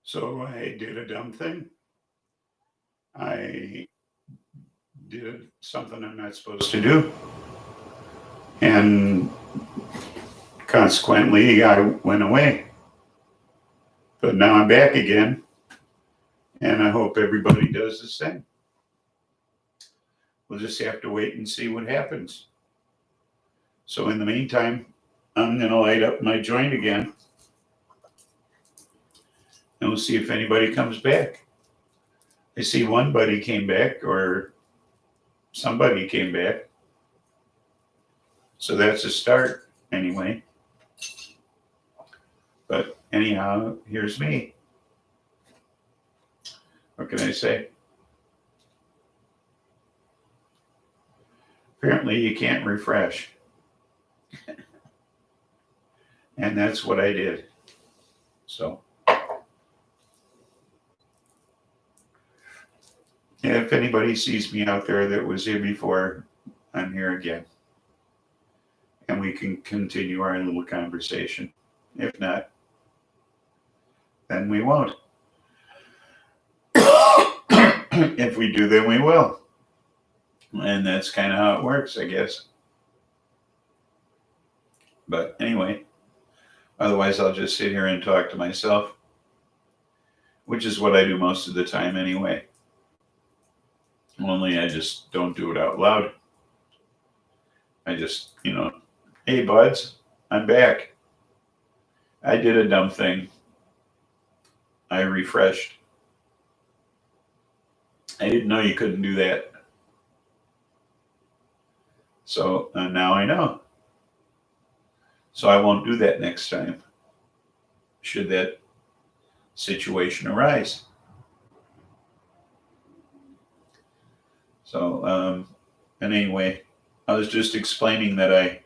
So I did a dumb thing. I did something I'm not supposed to do. And consequently, I went away. But now I'm back again. And I hope everybody does the same. We'll just have to wait and see what happens. So in the meantime, I'm going to light up my joint again. And we'll see if anybody comes back. I see one buddy came back, or somebody came back. So that's a start anyway. But anyhow, here's me. What can I say? Apparently you can't refresh. And that's what I did. So if anybody sees me out there that was here before, I'm here again. And we can continue our little conversation. If not, then we won't. If we do, then we will. And that's kind of how it works, I guess. But anyway, otherwise I'll just sit here and talk to myself, which is what I do most of the time anyway. Only I just don't do it out loud. I just, hey buds, I'm back. I did a dumb thing. I refreshed. I didn't know you couldn't do that. So now I know. So I won't do that next time, should that situation arise. So, and anyway, I was just explaining that I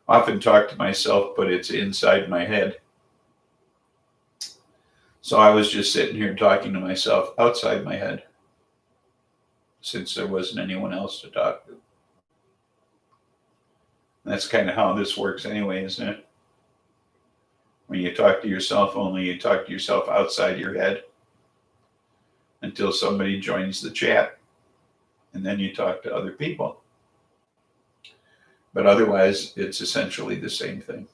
often talk to myself, but it's inside my head. So I was just sitting here talking to myself outside my head, since there wasn't anyone else to talk to. That's kind of how this works anyway, isn't it? When you talk to yourself, only you talk to yourself outside your head until somebody joins the chat, and then you talk to other people. But otherwise, it's essentially the same thing.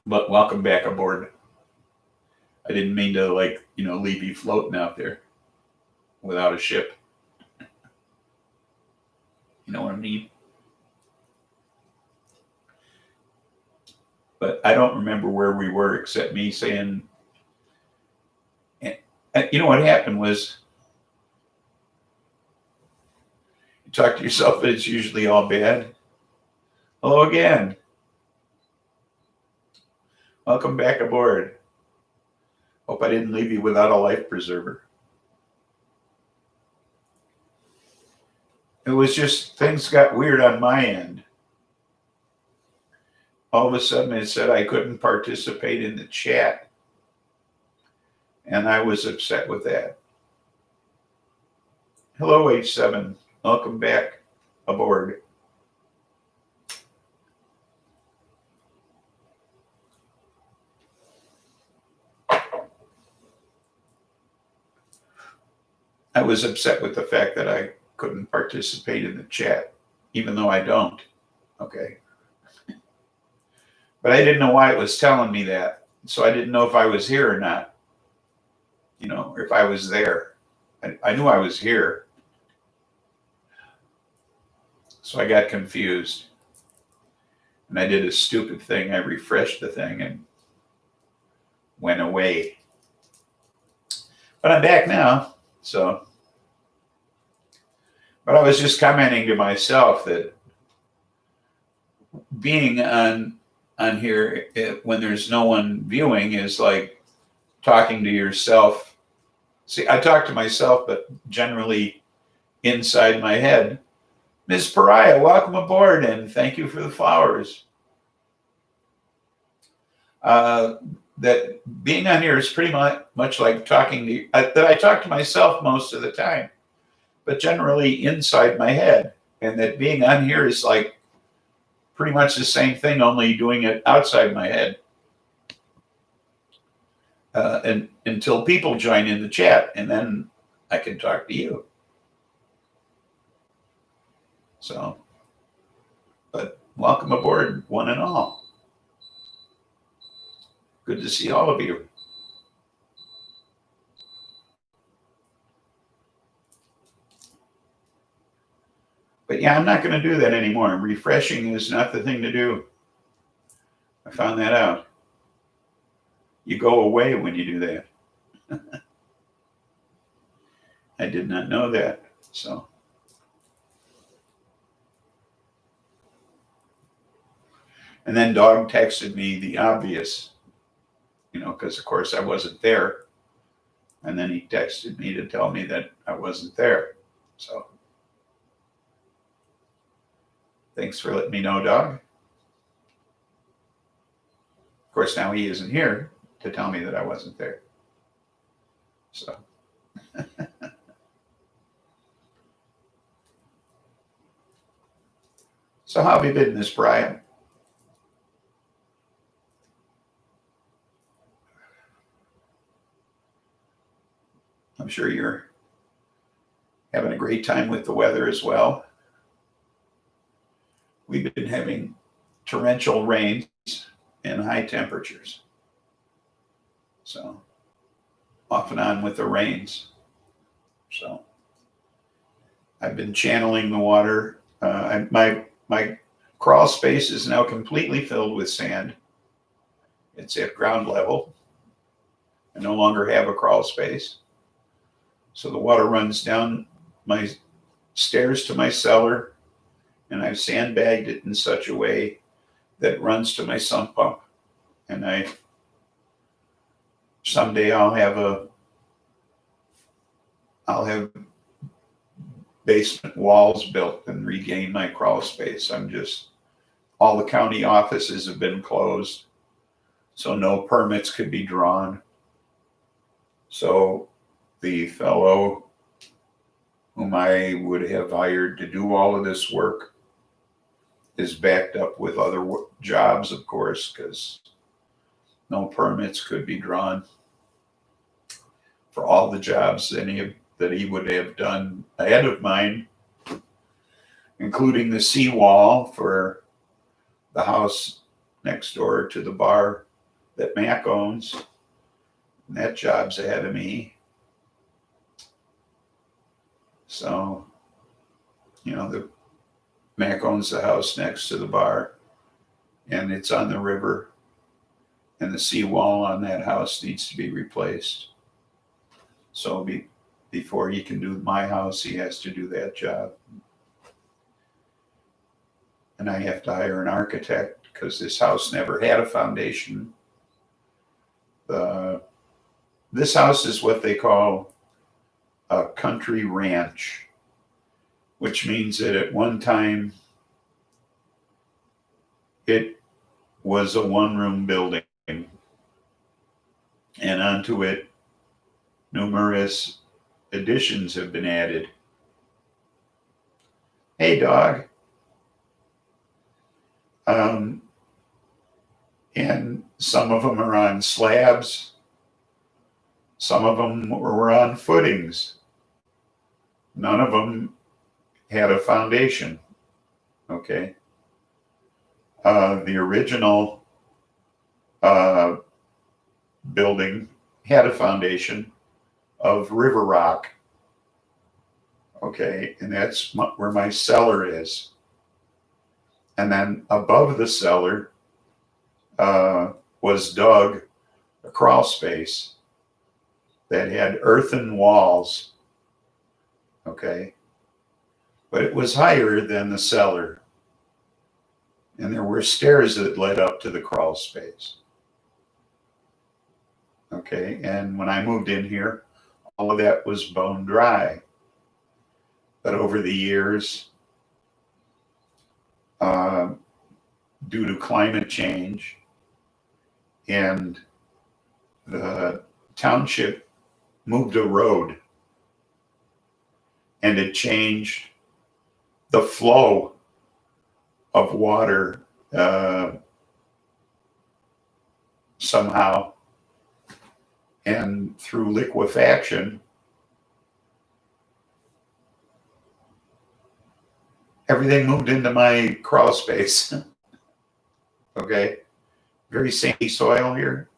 But welcome back aboard. I didn't mean to leave you floating out there without a ship. You know what I mean? But I don't remember where we were except me saying, what happened was, you talk to yourself, but it's usually all bad. Hello again. Welcome back aboard. Hope I didn't leave you without a life preserver. It was just, things got weird on my end. All of a sudden it said I couldn't participate in the chat. And I was upset with that. Hello, H7. Welcome back aboard. I was upset with the fact that I couldn't participate in the chat, even though I don't. Okay. But I didn't know why it was telling me that. So I didn't know if I was here or not. Or if I was there. I knew I was here. So I got confused. And I did a stupid thing. I refreshed the thing and went away. But I'm back now. So, but I was just commenting to myself that being on here when there's no one viewing is like talking to yourself. See, I talk to myself, but generally inside my head. Ms. Pariah, welcome aboard, and thank you for the flowers. That being on here is pretty much like talking to that I talk to myself most of the time, but generally inside my head. And that being on here is like pretty much the same thing, only doing it outside my head. and until people join in the chat, and then I can talk to you. So, but welcome aboard, one and all. Good to see all of you. But yeah, I'm not going to do that anymore. Refreshing is not the thing to do. I found that out. You go away when you do that. I did not know that. So, and then Dog texted me the obvious, because of course I wasn't there. And then he texted me to tell me that I wasn't there. So, thanks for letting me know, Dog. Of course, now he isn't here to tell me that I wasn't there. So, so how have you been, Miss Brian? I'm sure you're having a great time with the weather as well. We've been having torrential rains and high temperatures. So, off and on with the rains. So, I've been channeling the water. My crawl space is now completely filled with sand. It's at ground level. I no longer have a crawl space. So the water runs down my stairs to my cellar, and I've sandbagged it in such a way that it runs to my sump pump. And someday I'll have basement walls built and regain my crawl space. All the county offices have been closed, so no permits could be drawn. So the fellow whom I would have hired to do all of this work is backed up with other jobs, of course, because no permits could be drawn for all the jobs that he would have done ahead of mine, including the seawall for the house next door to the bar that Mac owns. And that job's ahead of me. So, the Mac owns the house next to the bar, and it's on the river, and the seawall on that house needs to be replaced. So before he can do my house, he has to do that job. And I have to hire an architect because this house never had a foundation. This house is what they call a country ranch, which means that at one time it was a one-room building, and onto it numerous additions have been added. Hey, Dog. And some of them are on slabs. Some of them were on footings. None of them had a foundation. Okay. The original building had a foundation of river rock. Okay. And that's where my cellar is. And then above the cellar was dug a crawl space that had earthen walls. Okay. But it was higher than the cellar. And there were stairs that led up to the crawl space. Okay. And when I moved in here, all of that was bone dry. But over the years, due to climate change, and the township moved a road, and it changed the flow of water somehow. And through liquefaction, everything moved into my crawl space. Okay. Very sandy soil here.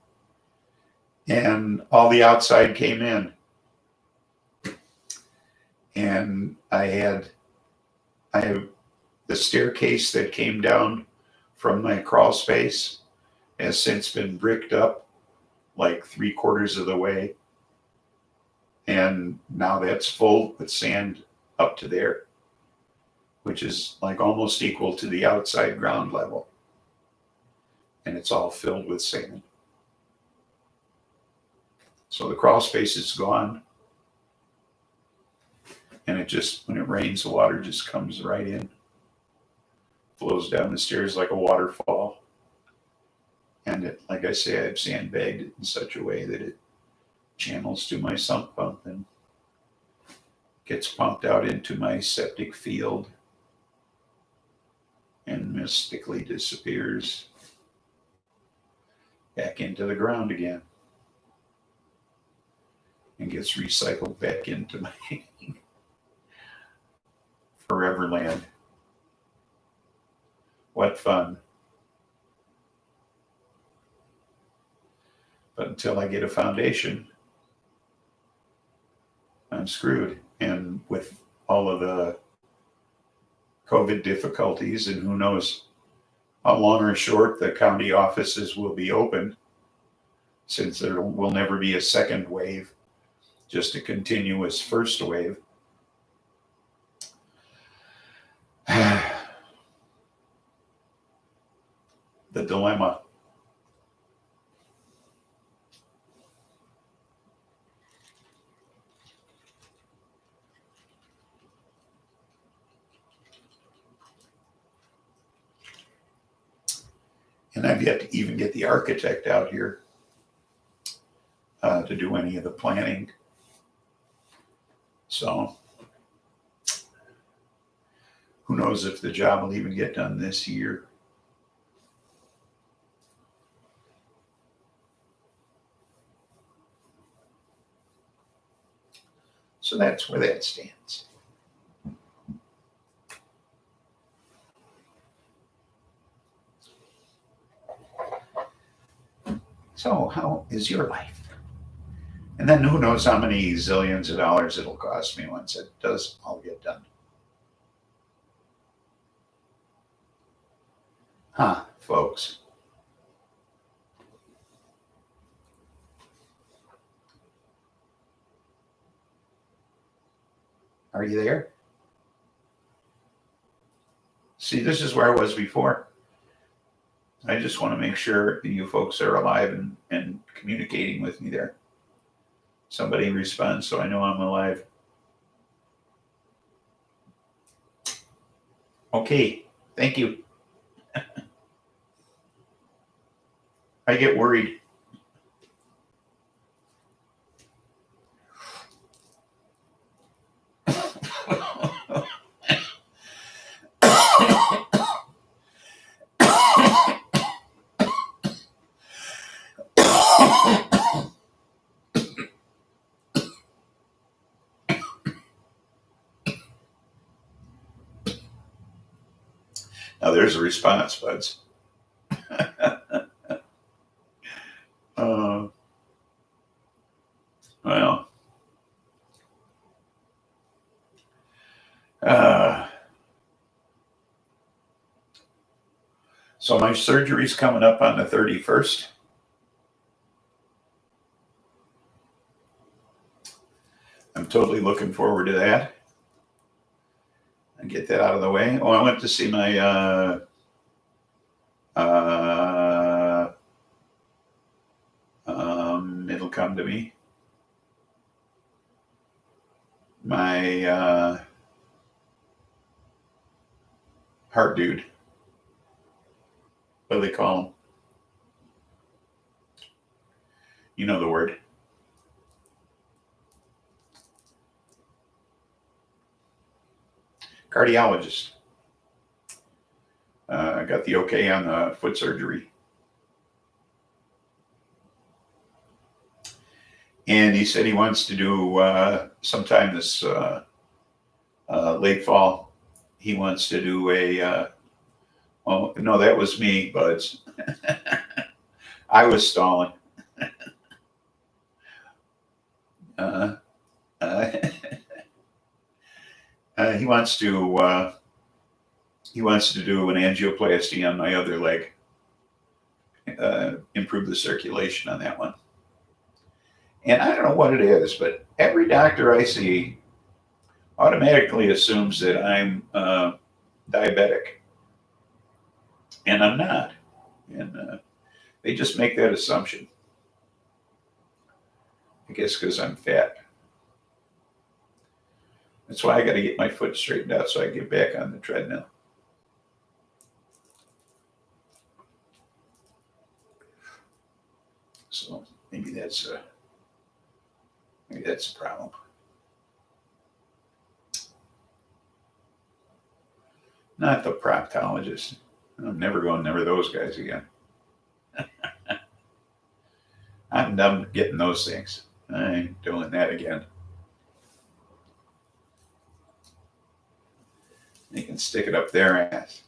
And all the outside came in. And I have the staircase that came down from my crawl space has since been bricked up like 3/4 of the way. And now that's full with sand up to there, which is like almost equal to the outside ground level. And it's all filled with sand. So the crawl space is gone. And it just, when it rains, the water just comes right in, flows down the stairs like a waterfall. And it, like I say, I've sandbagged it in such a way that it channels to my sump pump and gets pumped out into my septic field and mystically disappears back into the ground again and gets recycled back into my forever land. What fun. But until I get a foundation, I'm screwed. And with all of the COVID difficulties, and who knows how long or short the county offices will be open, since there will never be a second wave, just a continuous first wave. The dilemma. And I've yet to even get the architect out here to do any of the planning. So who knows if the job will even get done this year. So that's where that stands. So how is your life? And then who knows how many zillions of dollars it'll cost me once it does all get done. Huh, folks. Are you there? See, this is where I was before. I just want to make sure that you folks are alive and communicating with me there. Somebody responds so I know I'm alive. Okay, thank you. I get worried. Now there's a response, buds. Well, so my surgery's coming up on the 31st. I'm totally looking forward to that. And get that out of the way. Oh, I went to see my it'll come to me. My heart dude. What do they call him? You know the word. Cardiologist. I got the okay on the foot surgery. And he said he wants to do sometime this late fall. He wants to do a. Oh no, that was me, Buds. I was stalling. Uh, uh, he wants to. He wants to do an angioplasty on my other leg. Improve the circulation on that one. And I don't know what it is, but every doctor I see automatically assumes that I'm diabetic, and I'm not. And they just make that assumption. I guess because I'm fat. That's why I got to get my foot straightened out so I get back on the treadmill. So maybe that's a problem. Not the proctologist. I'm never going near those guys again. I'm done getting those things. I ain't doing that again. They can stick it up their ass.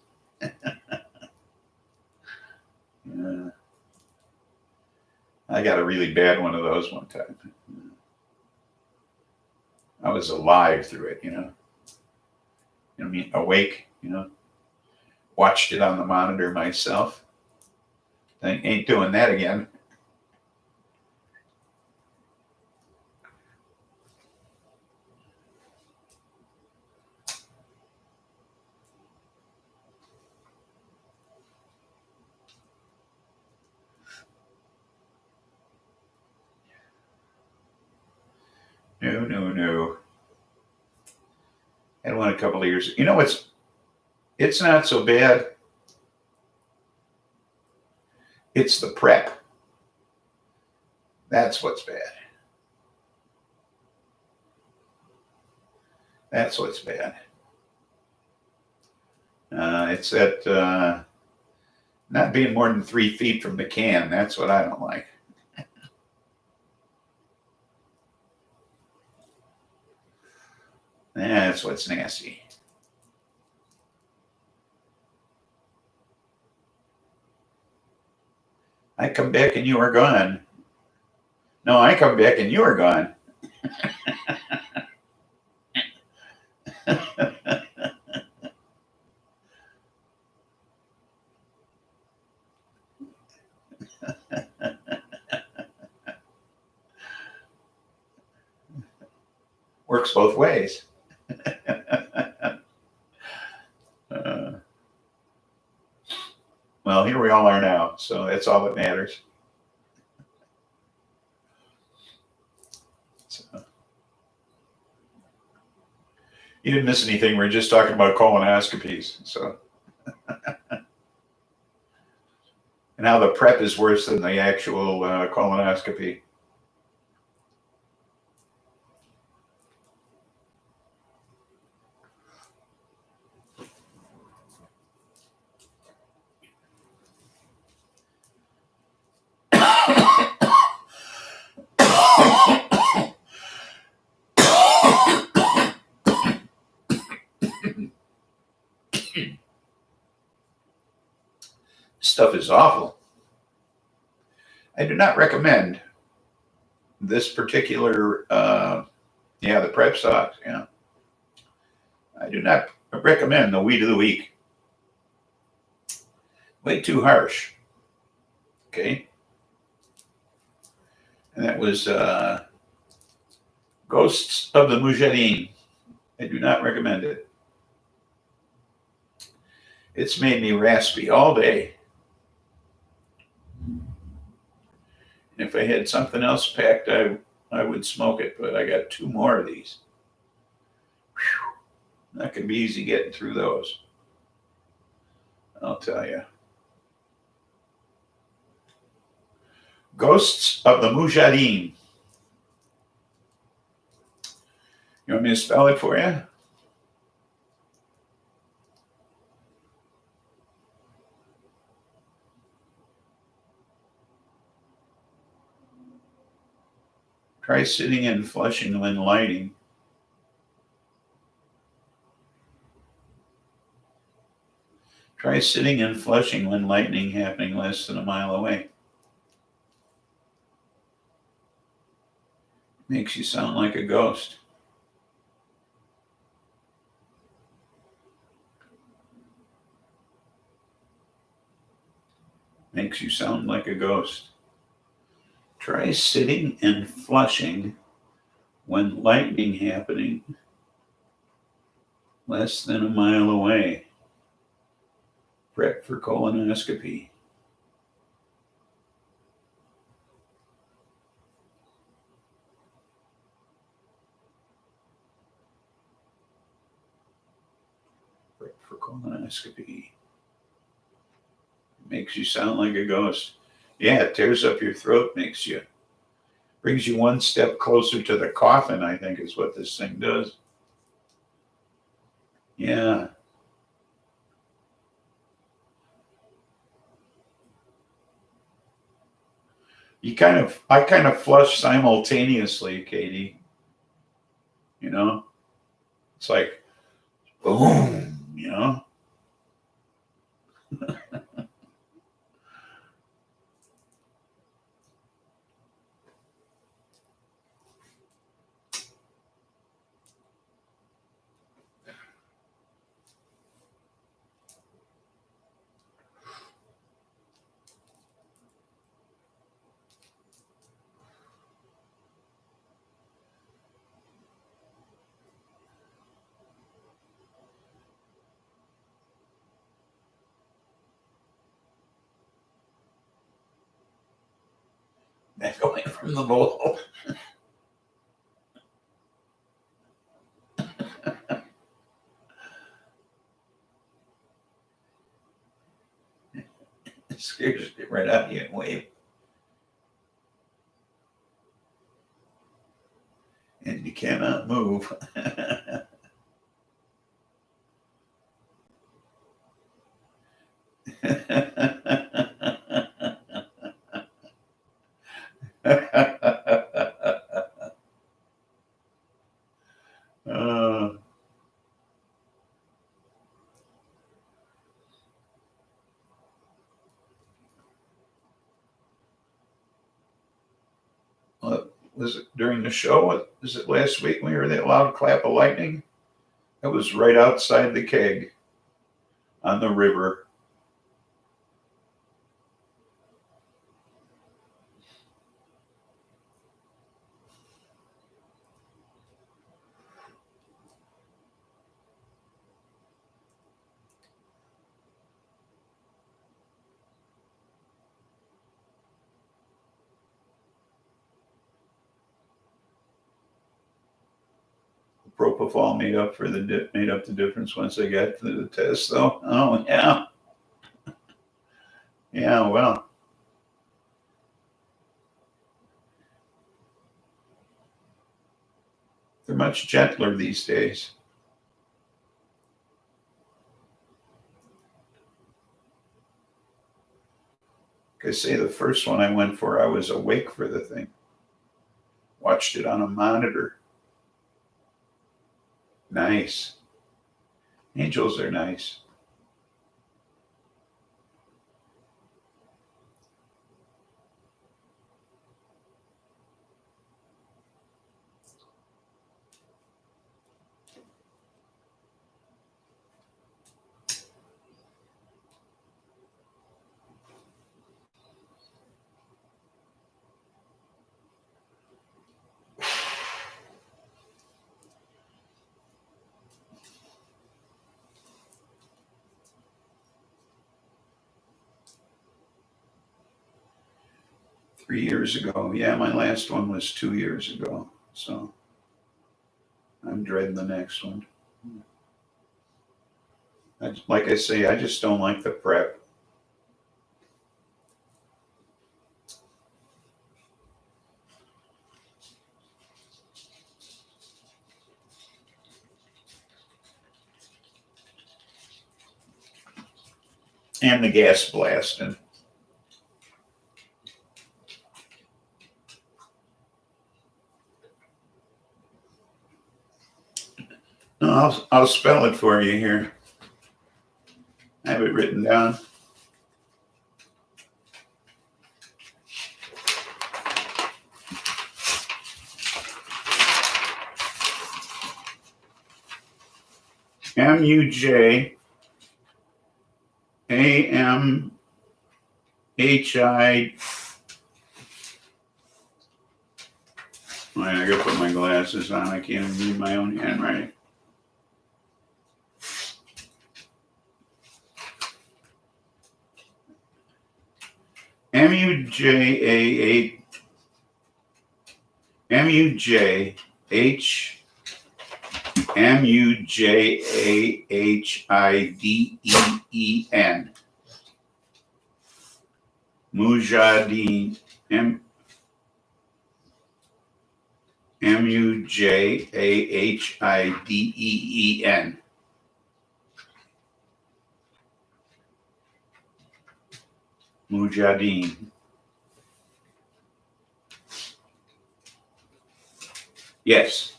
I got a really bad one of those one time. I was alive through it, you know. You know what I mean? Awake, you know. Watched it on the monitor myself. I ain't doing that again. No. I had one a couple of years. You know it's not so bad. It's the prep. That's what's bad. That's what's bad. It's that not being more than 3 feet from the can. That's what I don't like. That's what's nasty. I come back and you are gone. No, I come back and you are gone. Works both ways. Well, here we all are now, so that's all that matters. So, you didn't miss anything. We're just talking about colonoscopies. So, and how the prep is worse than the actual colonoscopy. Stuff is awful. I do not recommend this particular, the prep socks. Yeah. I do not recommend the weed of the week. Way too harsh. Okay. And that was Ghosts of the Mujahideen. I do not recommend it. It's made me raspy all day. And if I had something else packed, I would smoke it, but I got 2 more of these. Whew. Not going to be easy getting through those. I'll tell you. Ghosts of the Mujahideen. You want me to spell it for you? Try sitting and flushing when lighting. Try sitting and flushing when lightning happening less than a mile away. Makes you sound like a ghost. Makes you sound like a ghost. Try sitting and flushing when lightning happening less than a mile away. Prep for colonoscopy. Prep for colonoscopy. Makes you sound like a ghost. Yeah, it tears up your throat, brings you one step closer to the coffin, I think is what this thing does. Yeah. I kind of flush simultaneously, Katie. You know? It's like boom, you know? Back away from the bowl. It scares you right out of you and wave. And you cannot move. uh, was it during the show? Was it last week when we heard that loud clap of lightning? It was right outside the keg on the river. Propofol made up the difference once I got to the test, though. Oh yeah, yeah. Well, they're much gentler these days. Like I say, the first one I went for, I was awake for the thing. Watched it on a monitor. Nice. Angels are nice. $3 years ago. Yeah, my last one was 2 years ago. So I'm dreading the next one. Like I say, I just don't like the prep. And the gas blasting. No, I'll spell it for you here. I have it written down. MUJAMHI. I gotta put my glasses on. I can't even read my own handwriting. MUJAH MUJAHIDEEN. Mujahideen. MUJAHIDEEN. Mujahideen. Yes.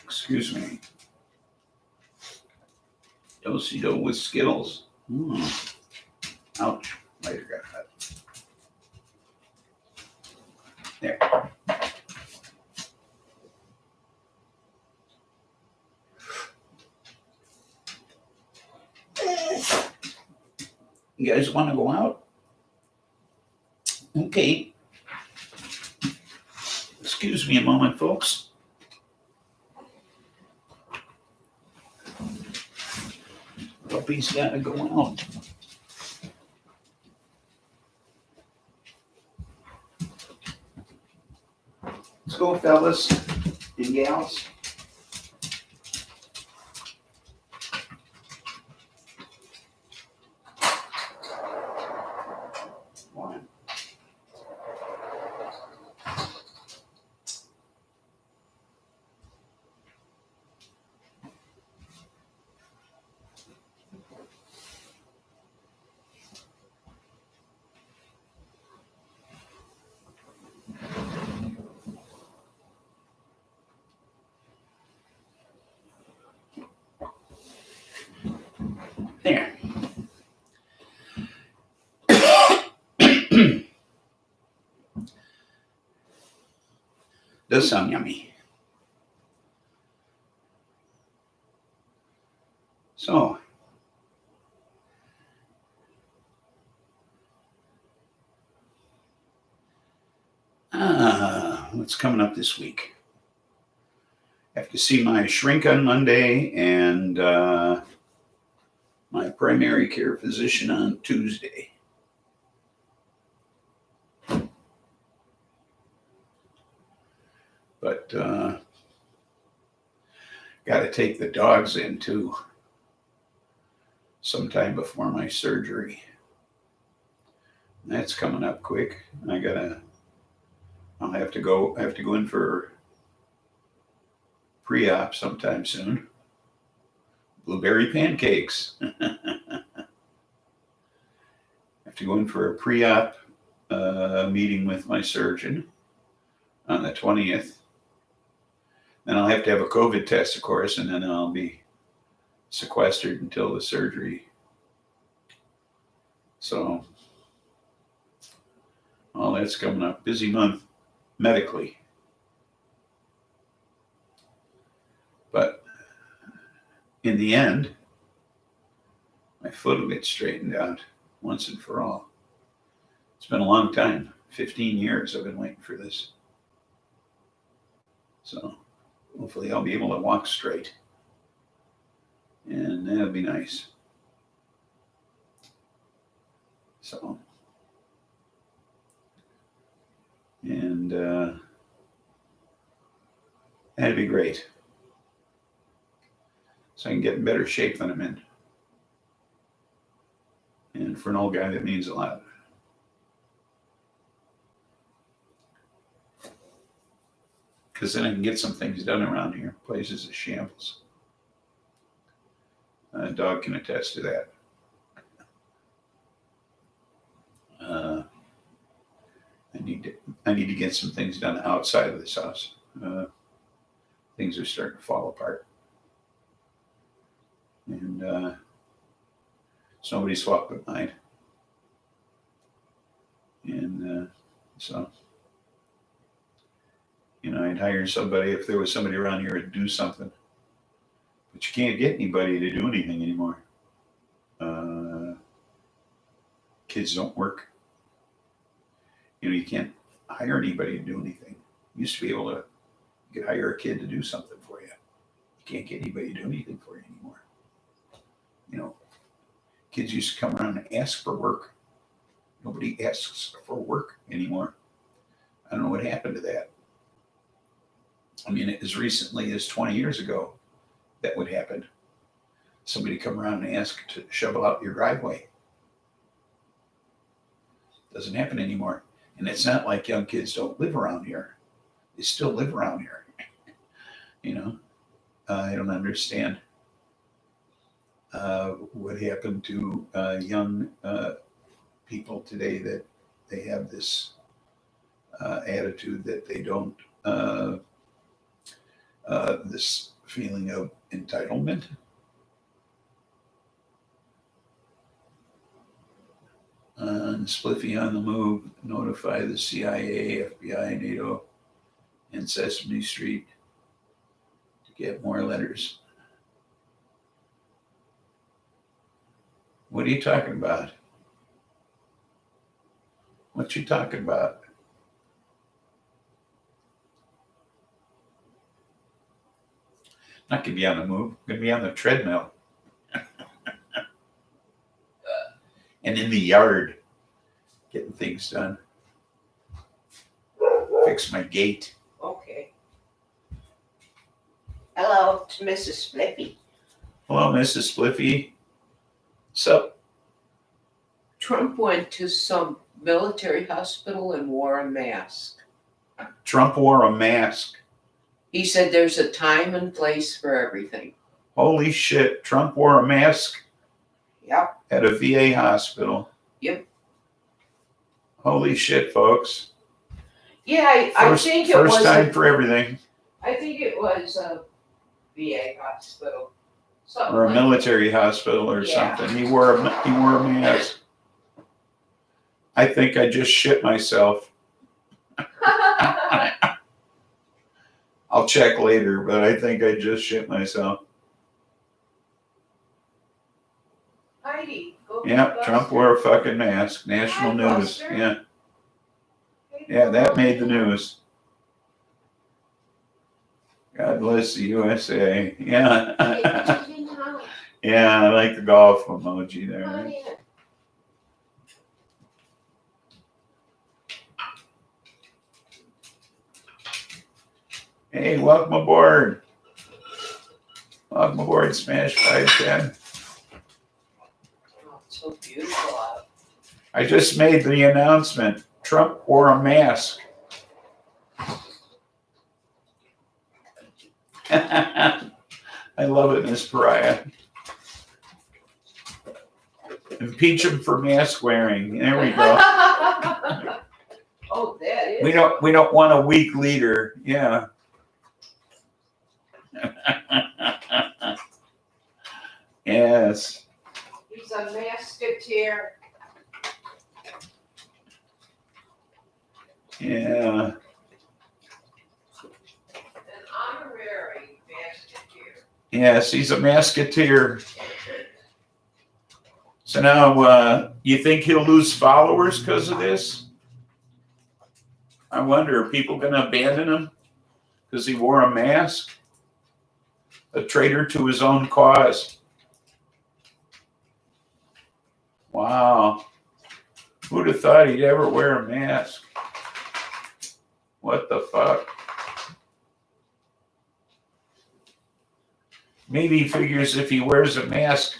Excuse me. Do-si-do with Skittles. Ouch. Later got that. There. You guys want to go out? Okay. Excuse me a moment, folks. Puppy's got to go out. Let's go, fellas and gals. One. There. Does sound yummy. So, what's coming up this week? I have to see my shrink on Monday and my primary care physician on Tuesday. But got to take the dogs in too sometime before my surgery. That's coming up quick. I'll have to go in for pre-op sometime soon. Blueberry pancakes. Have to go in for a pre-op meeting with my surgeon on the 20th. Then I'll have to have a COVID test, of course, and then I'll be sequestered until the surgery. So, all that's coming up. Busy month medically. But in the end, my foot will get straightened out once and for all. It's been a long time. 15 years I've been waiting for this. So hopefully I'll be able to walk straight. And that'll be nice. So, and that'd be great. So I can get in better shape than I'm in. And And for an old guy, that means a lot. Because then I can get some things done around here. Place is a shambles. A dog can attest to that. I need to get some things done outside of this house. Things are starting to fall apart. And somebody's swapped with mine. And so, I'd hire somebody if there was somebody around here to do something. But you can't get anybody to do anything anymore. Kids don't work. You can't hire anybody to do anything. You used to be able to, you could hire a kid to do something for you. You can't get anybody to do anything for you anymore. Kids used to come around and ask for work. Nobody asks for work anymore. I don't know what happened to that. I mean, as recently as 20 years ago, that would happen. Somebody come around and ask to shovel out your driveway. Doesn't happen anymore. And it's not like young kids don't live around here. They still live around here. I don't understand what happened to young people today, that they have this attitude that they don't, this feeling of entitlement. Spliffy on the move, notify the CIA, FBI, NATO, and Sesame Street to get more letters. What are you talking about? What you talking about? Not gonna be on the move. Gonna be on the treadmill. And in the yard, getting things done. Fix my gate. Okay. Hello to Mrs. Flippy. Hello, Mrs. Spliffy. So, Trump went to some military hospital and wore a mask. Trump wore a mask. He said there's a time and place for everything. Holy shit, Trump wore a mask Yep. at a VA hospital. Yep. Holy shit, folks. Yeah, I think it was First time for everything. I think it was a VA hospital. Something Or a like military hospital or Yeah. something. He wore a mask. I think I just shit myself. that. I'll check later, but I think I just shit myself. Heidi, go Yeah, Buster. Trump wore a fucking mask. National Hi, news. Buster. Yeah. Hey, Yeah, that Buster. made the news. God bless the USA. Hey, Yeah. put it in the house. Yeah, I like the golf emoji Come on there. in. Hey, welcome aboard. Welcome aboard, Smash 510. Oh, it's so beautiful out. I just made the announcement. Trump wore a mask. I love it, Miss Pariah. Impeach him for mask wearing. There we go. Oh, that is. We don't want a weak leader. Yeah. Yes. He's a masketeer. Yeah. An honorary masketeer. Yes, he's a masketeer. So now, you think he'll lose followers because of this? I wonder, are people going to abandon him because he wore a mask? A traitor to his own cause. Wow. Who'd have thought he'd ever wear a mask? What the fuck? Maybe he figures if he wears a mask,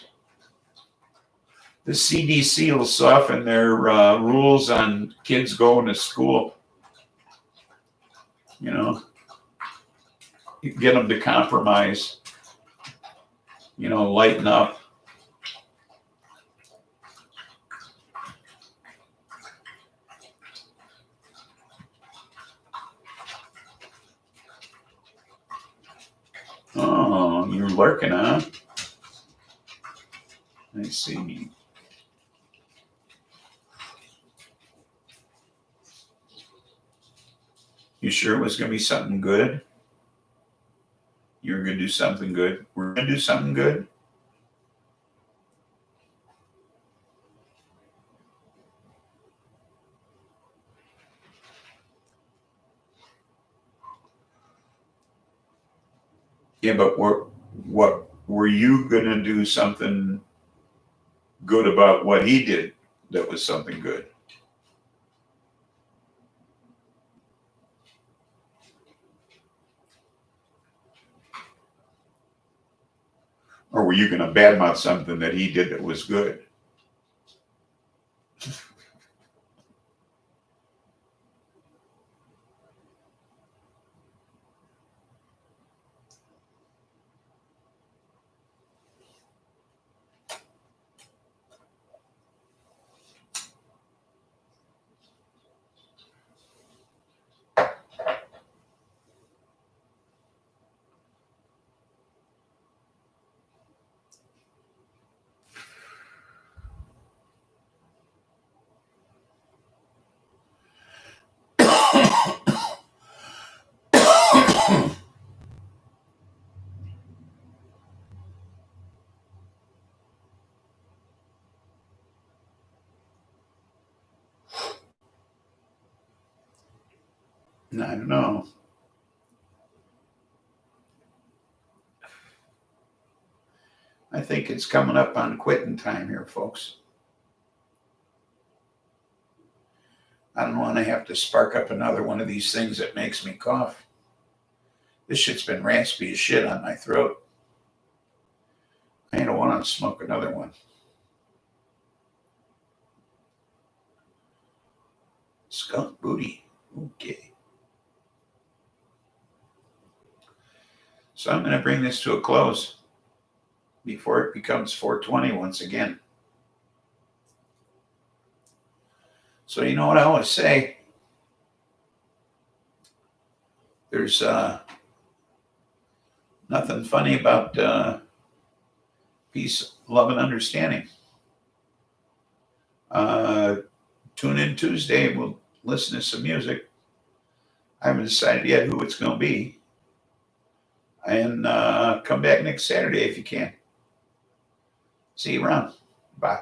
The CDC will soften their rules on kids going to school. You know, you get them to compromise. You know, lighten up. Oh, you're lurking, huh? I see. You sure it was going to be something good? You were going to do something good? We're going to do something good? Yeah, but what were you going to do something good about what he did that was something good? Or were you going to badmouth something that he did that was good? I don't know. I think it's coming up on quitting time here, folks. I don't want to have to spark up another one of these things that makes me cough. This shit's been raspy as shit on my throat. I don't want to smoke another one. Skunk booty. Okay. So I'm going to bring this to a close before it becomes 4:20 once again. So you know what I always say? There's nothing funny about peace, love, and understanding. Tune in Tuesday. We'll listen to some music. I haven't decided yet who it's going to be. And come back next Saturday if you can. See you around. Bye.